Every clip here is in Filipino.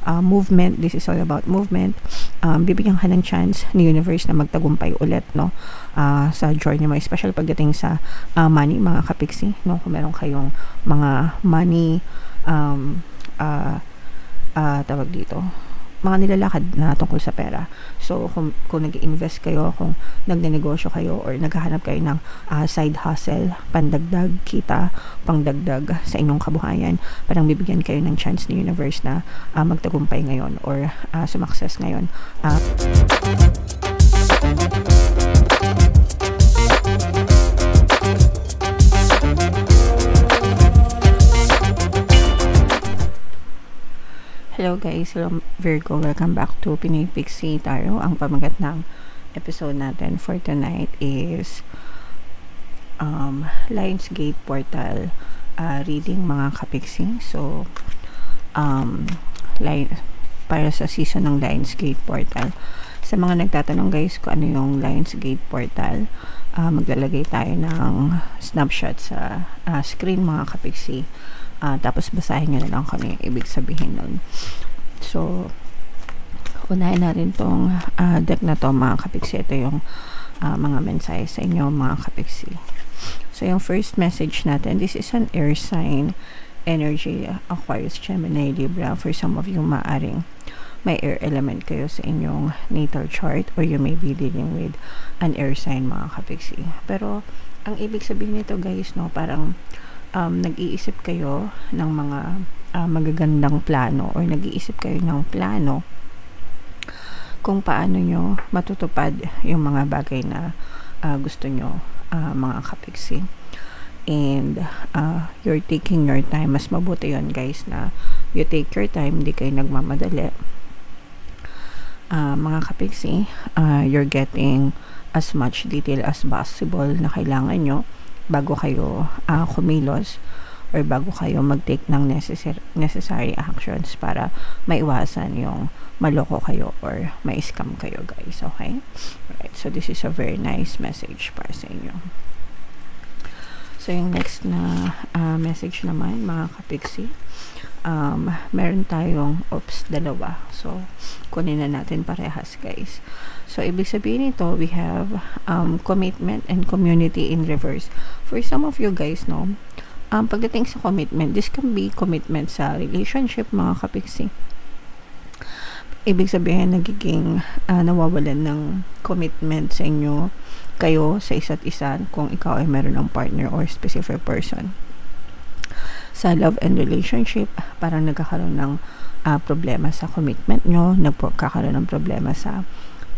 movement. This is all about movement. Bibigyan ka ng chance ni universe na magtagumpay ulit, no, sa journey mo, especially pagdating sa money, mga kapiksi, no. Kung meron kayong mga money tawag dito, mga nilalakad na tungkol sa pera. So, kung nag-invest kayo, kung nagnenegosyo kayo, or naghahanap kayo ng side hustle, pandagdag kita, pangdagdag sa inyong kabuhayan, parang bibigyan kayo ng chance ni universe na magtagumpay ngayon, or sumakses ngayon. Hello guys, hello Virgo, welcome back to Pinoy Pixie Tarot. Ang pamagat ng episode natin for tonight is Lionsgate Portal reading, mga kapiksi. So para sa season ng Lionsgate Portal, sa mga nagtatanong guys kung ano yung Lionsgate Portal, maglalagay tayo ng snapshot sa screen, mga kapiksi. Tapos basahin nyo na lang kung ano yung ibig sabihin nun. So, unahin natin tong deck na to, mga kapiksi. Ito yung mga mensahe sa inyo, mga kapiksi. So, yung first message natin, this is an air sign energy, Aquarius, Gemini, Libra. For some of you, maaring may air element kayo sa inyong natal chart, or you may be dealing with an air sign, mga kapiksi. Pero, ang ibig sabihin nito guys, no, parang nag-iisip kayo ng mga magagandang plano, or nag-iisip kayo ng plano kung paano nyo matutupad yung mga bagay na gusto nyo, mga kapiksi. And you're taking your time. Mas mabuti yun guys, na you take your time, hindi kayo nagmamadali, mga kapiksi. You're getting as much detail as possible na kailangan nyo bago kayo kumilos, or bago kayo mag-take ng necessary actions para maiwasan yung maloko kayo or ma-scam kayo guys, okay? Alright, so this is a very nice message para sa inyo. So yung next na message naman, mga kapiksi, meron tayong dalawa. So kunin na natin parehas guys. So ibig sabihin nito, we have commitment and community in reverse. For some of you guys, no, pagdating sa commitment, this can be commitment sa relationship, mga kapiksi. Ibig sabihin, nagiging nawawalan ng commitment sa inyo, kayo sa isa't isa, kung ikaw ay meron ng partner or specific person. Sa love and relationship, parang nagkakaroon ng problema sa commitment nyo, nagkakaroon ng problema sa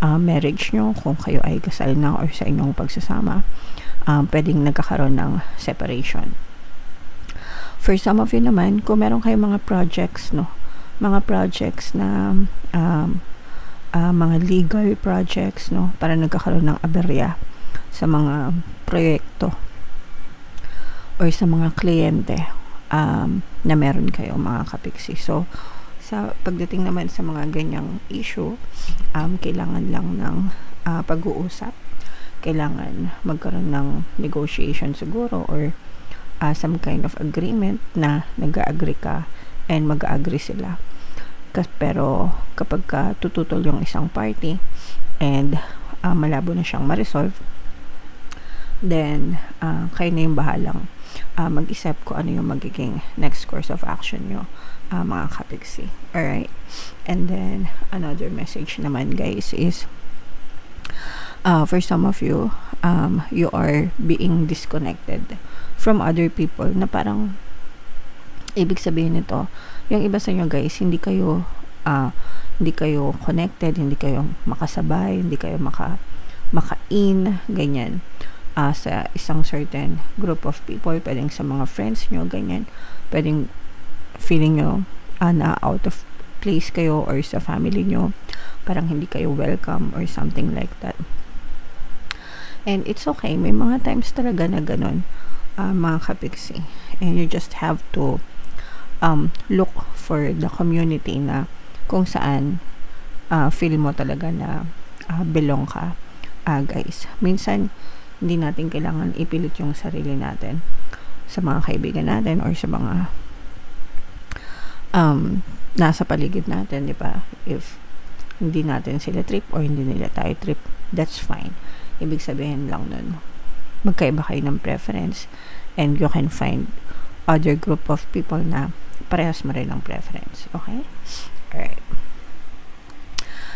marriage nyo, kung kayo ay kasal na or sa inyong pagsasama, pwedeng nagkakaroon ng separation. For some of you naman, kung meron kayong mga projects, no, mga projects na mga legal projects, no, para nagkakaroon ng aberya sa mga proyekto or sa mga kliyente na meron kayo, mga kapiksi. So sa pagdating naman sa mga ganyang issue, kailangan lang ng pag-uusap, kailangan magkaroon ng negotiation siguro, or some kind of agreement na nag-agree ka and mag-agree sila. Pero kapag tututol yung isang party and malabo na siyang ma-resolve, then kayo na yung bahalang mag-isip ko ano yung magiging next course of action nyo, mga kapiksi. Alright, and then another message naman guys is for some of you, you are being disconnected from other people, na parang ibig sabihin nito, yung iba sa inyo guys, hindi kayo connected, hindi kayo makasabay, hindi kayo maka-in, ganyan, sa isang certain group of people. Pwedeng sa mga friends nyo, ganyan, pwedeng feeling nyo na out of place kayo, or sa family nyo parang hindi kayo welcome or something like that. And it's okay, may mga times talaga na ganun, mga kapiksi, and you just have to look for the community na kung saan feel mo talaga na belong ka, guys. Minsan hindi natin kailangan ipilit yung sarili natin sa mga kaibigan natin or sa mga nasa paligid natin, di ba? If hindi natin sila trip or hindi nila tayo trip, that's fine. Ibig sabihin lang nun, magkaiba kayo ng preference and you can find other group of people na parehas mo rin ng preference. Okay? Alright.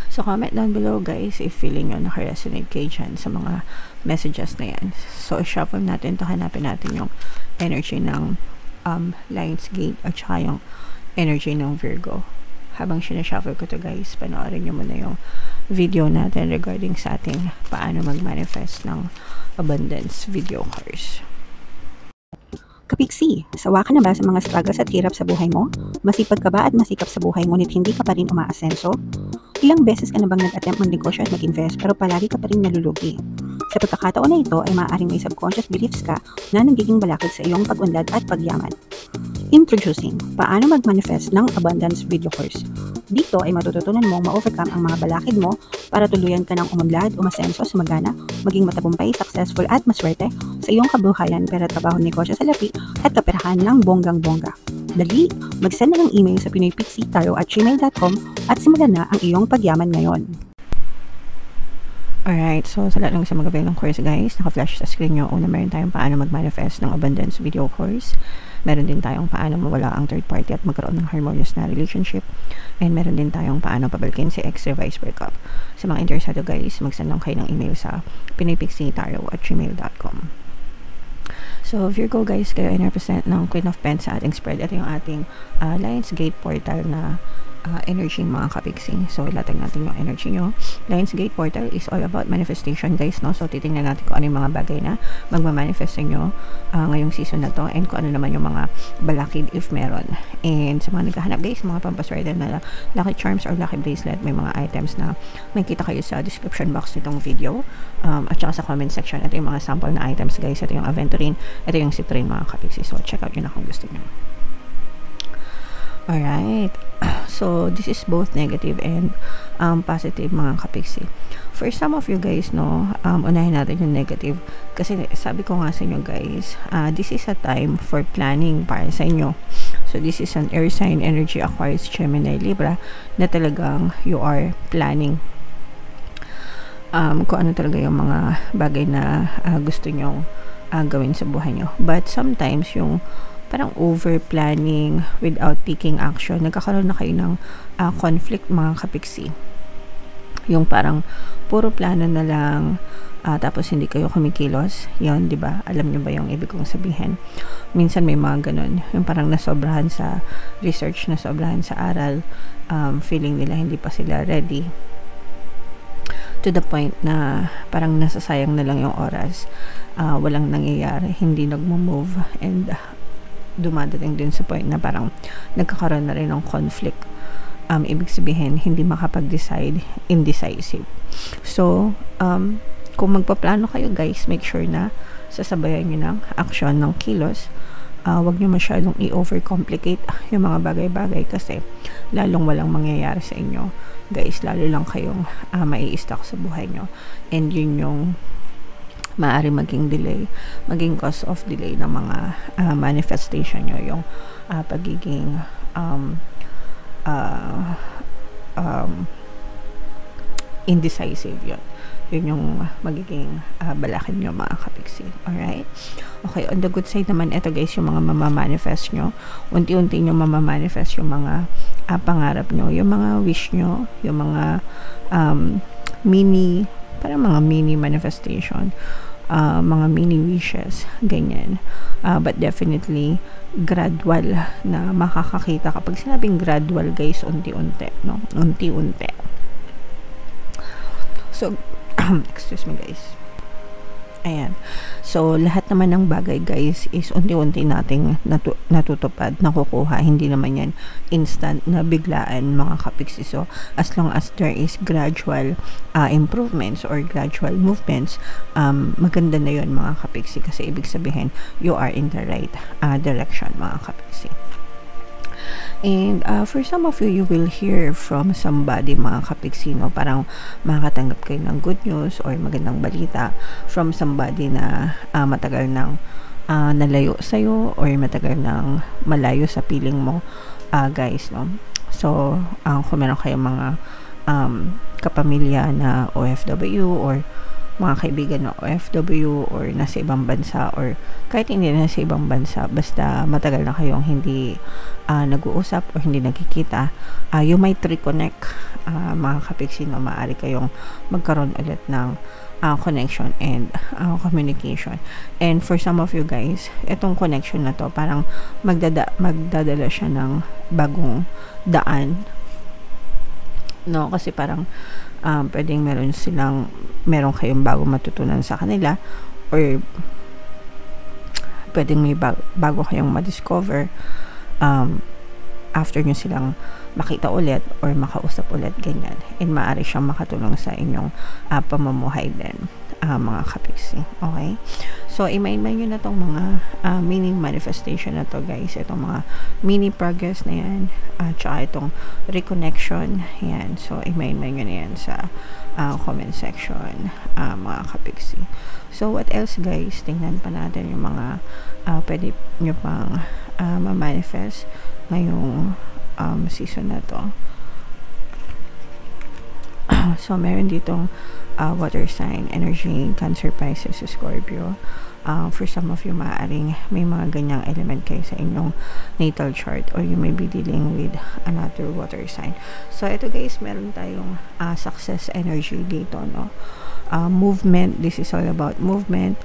So, comment down below, guys, if feeling nyo naka-resonate kayo dyan sa mga messages na yan. So, shuffle natin to, hanapin natin yung energy ng Lionsgate at saka yung energy ng Virgo. Habang sinashuffle ko to, guys, panoorin nyo muna yung video natin regarding sa ating paano mag-manifest ng abundance video course. Kapiksi, sawa ka na ba sa mga struggles at hirap sa buhay mo? Masipag ka ba at masikap sa buhay ngunit hindi ka pa rin umaasenso? Ilang beses ka na bang nag-attempt mag-negosyo at mag-invest pero palagi ka pa rin nalulugi? Sa pagkakataon na ito ay maaaring may subconscious beliefs ka na nagiging balakid sa iyong pag-unlad at pagyaman. Introducing, paano mag-manifest ng abundance video course. Dito ay matututunan mong ma-overcome ang mga balakid mo para tuluyan ka ng umunlad, umasenso, sumagana, maging matagumpay, successful at maswerte sa iyong kabuhayan, pera, trabaho, negosyo, salapi at kaperahan ng bonggang-bongga. Dali, mag-send na ng email sa pinoypixie@gmail.com at simulan na ang iyong pagyaman ngayon. Alright, so sa lahat ng gusto mag-avail ng course, guys, naka-flash sa screen nyo. Una, meron tayong paano mag-manifest ng abundance video course. Meron din tayong paano mawala ang third party at magkaroon ng harmonious na relationship. And meron din tayong paano pabalikin si ex-revice breakup. Sa mga interesado, guys, mag-send lang kayo ng email sa pinoypixie@gmail.com. So, Virgo, guys, kayo ay represent ng Queen of Pentacles sa ating spread. Ito yung ating Lionsgate portal na energy, mga kapiksi. So, ilatag natin yung energy nyo. Lionsgate portal is all about manifestation, guys, no? So, titingnan natin kung ano yung mga bagay na magmamanifest sa inyo ngayong season na to and kung ano naman yung mga balakid if meron. And sa mga naghahanap, guys, mga pampaswerte na lucky charms or lucky bracelet, may mga items na makikita kayo sa description box nitong video at saka sa comment section. Ito yung mga sample na items, guys. Ito yung aventurine, ito yung citrine, mga kapiksi. So, check out yun na kung gusto nyo. Alright. So, this is both negative and positive, mga kapiksi. For some of you guys, no, unahin natin yung negative. Kasi sabi ko nga sa inyo, guys, this is a time for planning para sa inyo. So, this is an air sign energy, Aquarius, Gemini, Libra, na talagang you are planning kung ano talaga yung mga bagay na gusto nyong gawin sa buhay nyo. But sometimes, yung parang over-planning without taking action, nagkakaroon na kayo ng conflict, mga kapiksi. Yung parang puro plano na lang, tapos hindi kayo kumikilos. Yun, di ba? Alam nyo ba yung ibig kong sabihin? Minsan may mga ganun. Yung parang nasobrahan sa research, nasobrahan sa aral, feeling nila hindi pa sila ready. To the point na parang nasasayang na lang yung oras. Walang nangyayari, hindi nagmo-move, and dumadating din sa point na parang nagkakaroon na rin ng conflict. Ibig sabihin, hindi makapag-decide, indecisive. So, kung magpaplano kayo, guys, make sure na sasabayan nyo ng action, ng kilos. Huwag nyo masyadong i-overcomplicate yung mga bagay-bagay kasi lalong walang mangyayari sa inyo. Guys, lalo lang kayong mai-stuck sa buhay nyo. And yun yung maaari maging delay, maging cause of delay ng mga manifestation nyo, yung pagiging indecisive. Yun yung magiging balakid nyo, mga kapiksi. Alright? Okay, on the good side naman, ito, guys, yung mga mamamanifest nyo. Unti-unti nyo mamamanifest yung mga pangarap nyo, yung mga wish nyo, yung mga parang mga mini manifestation, mga mini wishes, ganyan. But definitely gradual na makakakita. Kapag sinabing gradual, guys, unti-unti, no? Unti-unti. So, excuse me, guys. Ayan. So, lahat naman ng bagay, guys, is unti-unti nating natutupad, nakukuha. Hindi naman yan instant na biglaan, mga kapiksi. So, as long as there is gradual improvements or gradual movements, maganda na yun, mga kapiksi. Kasi ibig sabihin, you are in the right direction, mga kapiksi. And for some of you, you will hear from somebody, mga kapiksi, no? Parang makakatanggap kayo ng good news or magandang balita from somebody na matagal nang nalayo sa'yo or matagal nang malayo sa piling mo, guys, no? So, kung meron kayong mga kapamilya na OFW or mga kaibigan na OFW or nasa ibang bansa or kahit hindi na nasa ibang bansa, basta matagal na kayong hindi nag-uusap or hindi nagkikita, you might reconnect, mga kapiksi, no? Maaari kayong magkaroon ulit ng connection and communication. And for some of you guys, itong connection na to parang magdadala siya ng bagong daan, no? Kasi parang pwedeng meron kayong bago matutunan sa kanila, or pwedeng may bago kayong ma-discover after nyo silang makita ulit or makausap ulit, ganyan. And maaari siyang makatulong sa inyong pamumuhay din, mga kapiksi. Okay? So, i-mind nyo na tong mga mini manifestation na to, guys. Itong mga mini progress na yan, tsaka itong reconnection, yan. So, i-mind nyo na yan sa comment section, mga kapiksi. So, what else, guys? Tingnan pa natin yung mga pwede nyo pang ma-manifest ngayong season na to. So, meron ditong water sign, energy, Cancer, Pisces, Scorpio. For some of you, maaaring may mga ganyang element kayo sa inyong natal chart, or you may be dealing with another water sign. So, ito guys, meron tayong success energy dito, no? Movement, this is all about movement.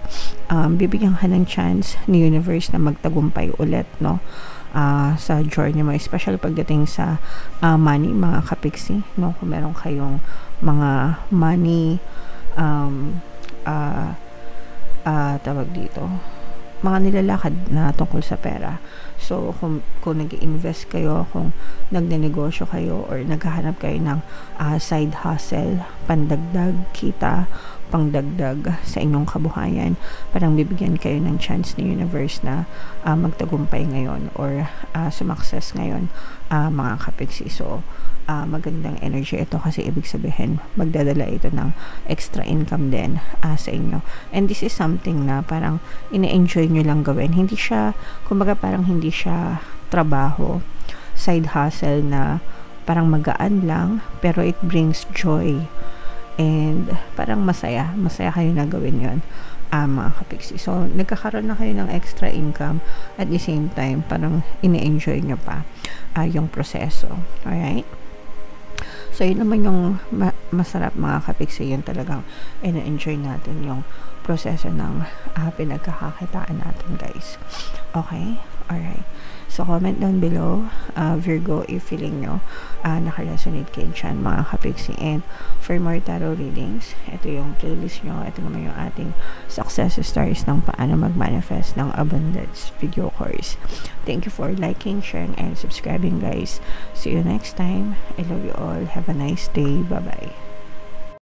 Bibigyan ka ng chance ni universe na magtagumpay ulit, no? Sa journey mo, especially pagdating sa money, mga kapiksi, no? Kung meron kayong mga money tawag dito, mga nilalakad na tungkol sa pera. So, kung nag-invest kayo, kung nagnenegosyo kayo, or naghahanap kayo ng side hustle, pandagdag kita, pangdagdag sa inyong kabuhayan, parang bibigyan kayo ng chance ni universe na magtagumpay ngayon, or sumakses ngayon, mga kapiksi. So, magandang energy ito, kasi ibig sabihin magdadala ito ng extra income din sa inyo. And this is something na parang ine-enjoy nyo lang gawin. Hindi siya, kumbaga parang hindi siya trabaho, side hustle na parang magaan lang, pero it brings joy and parang masaya kayo na gawin yon, mga kapiksi. So, nagkakaroon na kayo ng extra income, at the same time parang ine-enjoy nyo pa yung proseso. Alright? So, yun naman yung masarap, mga kapiksi. Yun talagang ina-enjoy natin yung proseso ng pinagkakakitaan natin, guys. Okay? Alright. So, comment down below, Virgo, if feeling nyo nakaresonate kayo dyan, mga kapiksi. And for more tarot readings, ito yung playlist nyo. Ito naman yung ating success stories ng paano mag-manifest ng abundance video course. Thank you for liking, sharing, and subscribing, guys. See you next time. I love you all. Have a nice day. Bye-bye.